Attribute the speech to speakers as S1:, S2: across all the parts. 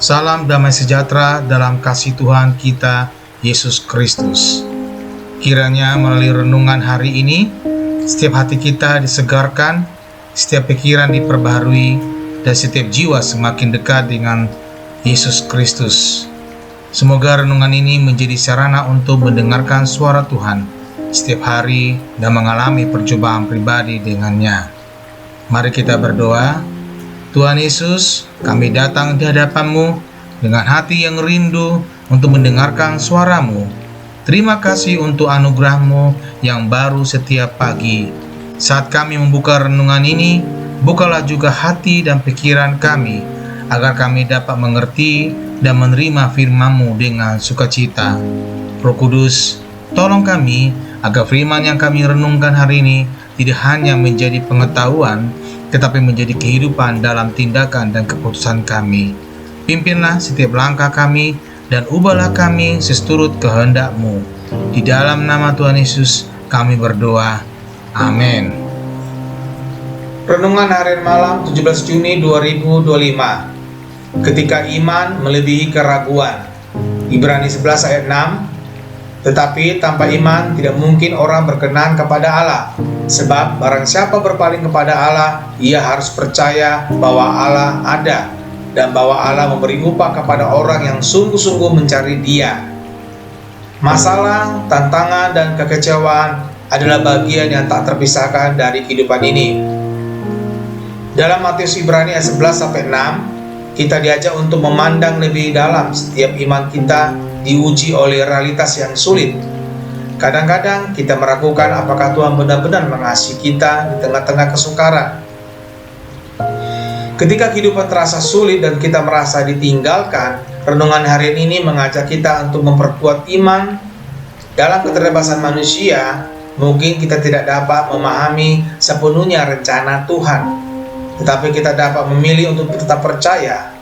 S1: Salam damai sejahtera dalam kasih Tuhan kita, Yesus Kristus. Kiranya melalui renungan hari ini, setiap hati kita disegarkan, setiap pikiran diperbaharui, dan setiap jiwa semakin dekat dengan Yesus Kristus. Semoga renungan ini menjadi sarana untuk mendengarkan suara Tuhan setiap hari dan mengalami percobaan pribadi dengannya. Mari kita berdoa. Tuhan Yesus, kami datang di hadapan-Mu dengan hati yang rindu untuk mendengarkan suara-Mu. Terima kasih untuk anugerah-Mu yang baru setiap pagi. Saat kami membuka renungan ini, bukalah juga hati dan pikiran kami, agar kami dapat mengerti dan menerima firman-Mu dengan sukacita. Roh Kudus, tolong kami agar firman yang kami renungkan hari ini tidak hanya menjadi pengetahuan, tetapi menjadi kehidupan dalam tindakan dan keputusan kami. Pimpinlah setiap langkah kami dan ubahlah kami seturut kehendak-Mu. Di dalam nama Tuhan Yesus kami berdoa. Amin. Renungan harian malam 17 Juni 2025. Ketika iman melebihi keraguan. Ibrani 11 ayat 6. Tetapi tanpa iman tidak mungkin orang berkenan kepada Allah. Sebab barang siapa berpaling kepada Allah, ia harus percaya bahwa Allah ada dan bahwa Allah memberi upah kepada orang yang sungguh-sungguh mencari Dia. Masalah, tantangan, dan kekecewaan adalah bagian yang tak terpisahkan dari kehidupan ini. Dalam Matius Ibrani ayat 11-6, kita diajak untuk memandang lebih dalam setiap iman kita diuji oleh realitas yang sulit. Kadang-kadang kita meragukan apakah Tuhan benar-benar mengasihi kita di tengah-tengah kesukaran. Ketika kehidupan terasa sulit dan kita merasa ditinggalkan, renungan hari ini mengajak kita untuk memperkuat iman. Dalam keterbatasan manusia, mungkin kita tidak dapat memahami sepenuhnya rencana Tuhan, tetapi kita dapat memilih untuk tetap percaya.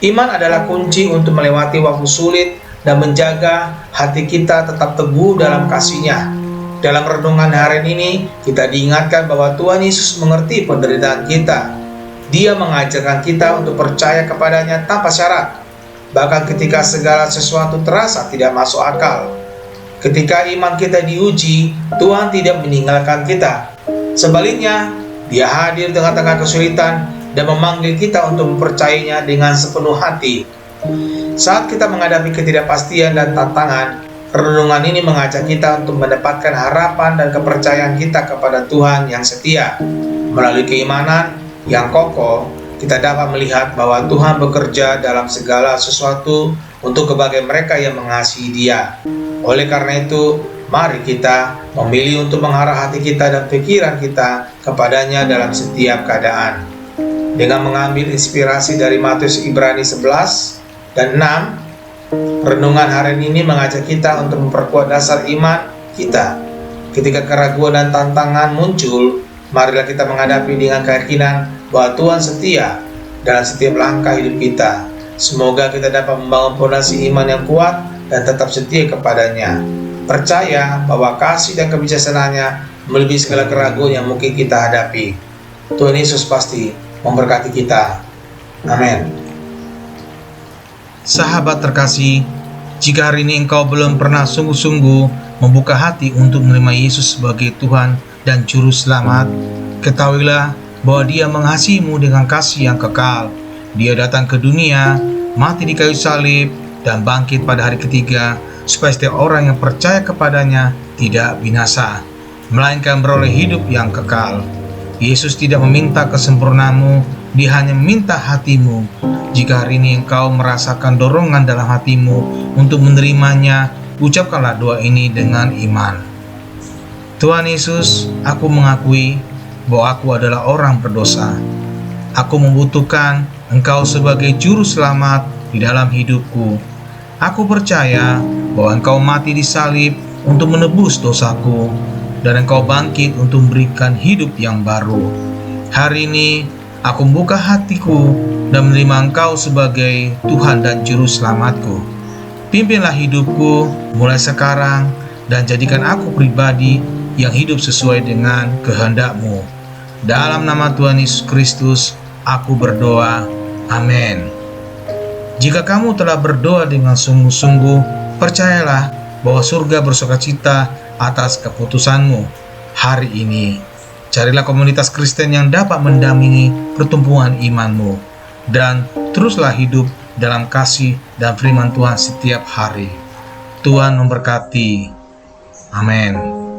S1: Iman adalah kunci untuk melewati waktu sulit dan menjaga hati kita tetap teguh dalam kasih-Nya. Dalam renungan hari ini, kita diingatkan bahwa Tuhan Yesus mengerti penderitaan kita. Dia mengajarkan kita untuk percaya kepada-Nya tanpa syarat, bahkan ketika segala sesuatu terasa tidak masuk akal. Ketika iman kita diuji, Tuhan tidak meninggalkan kita. Sebaliknya, Dia hadir di tengah-tengah kesulitan dan memanggil kita untuk mempercayainya dengan sepenuh hati. Saat kita menghadapi ketidakpastian dan tantangan, renungan ini mengajak kita untuk mendapatkan harapan dan kepercayaan kita kepada Tuhan yang setia. Melalui keimanan yang kokoh, kita dapat melihat bahwa Tuhan bekerja dalam segala sesuatu untuk kebaikan mereka yang mengasihi Dia. Oleh karena itu, mari kita memilih untuk mengarah hati kita dan pikiran kita kepada-Nya dalam setiap keadaan. Dengan mengambil inspirasi dari Matius Ibrani 11 dan 6, renungan hari ini mengajak kita untuk memperkuat dasar iman kita. Ketika keraguan dan tantangan muncul, marilah kita menghadapi dengan keyakinan bahwa Tuhan setia dalam setiap langkah hidup kita. Semoga kita dapat membangun fondasi iman yang kuat dan tetap setia kepada-Nya. Percaya bahwa kasih dan kebijaksanaan-Nya melebihi segala keraguan yang mungkin kita hadapi. Tuhan Yesus pasti memberkati kita. Amin. Sahabat terkasih, jika hari ini engkau belum pernah sungguh-sungguh membuka hati untuk menerima Yesus sebagai Tuhan dan Juru Selamat, ketahuilah bahwa Dia mengasihimu dengan kasih yang kekal. Dia datang ke dunia, mati di kayu salib, dan bangkit pada hari ketiga, supaya setiap orang yang percaya kepada-Nya tidak binasa, melainkan beroleh hidup yang kekal. Yesus tidak meminta kesempurnaanmu, Dia hanya meminta hatimu. Jika hari ini engkau merasakan dorongan dalam hatimu untuk menerimanya, ucapkanlah doa ini dengan iman. Tuhan Yesus, aku mengakui bahwa aku adalah orang berdosa. Aku membutuhkan Engkau sebagai Juru Selamat di dalam hidupku. Aku percaya bahwa Engkau mati di salib untuk menebus dosaku, dan Engkau bangkit untuk memberikan hidup yang baru. Hari ini aku membuka hatiku dan menerima Engkau sebagai Tuhan dan Juru Selamatku. Pimpinlah hidupku mulai sekarang dan jadikan aku pribadi yang hidup sesuai dengan kehendak-Mu. Dalam nama Tuhan Yesus Kristus, aku berdoa. Amin. Jika kamu telah berdoa dengan sungguh-sungguh, percayalah bahwa surga bersukacita atas keputusanmu hari ini. Carilah komunitas Kristen yang dapat mendampingi pertumbuhan imanmu, dan teruslah hidup dalam kasih dan firman Tuhan setiap hari. Tuhan memberkati. Amin.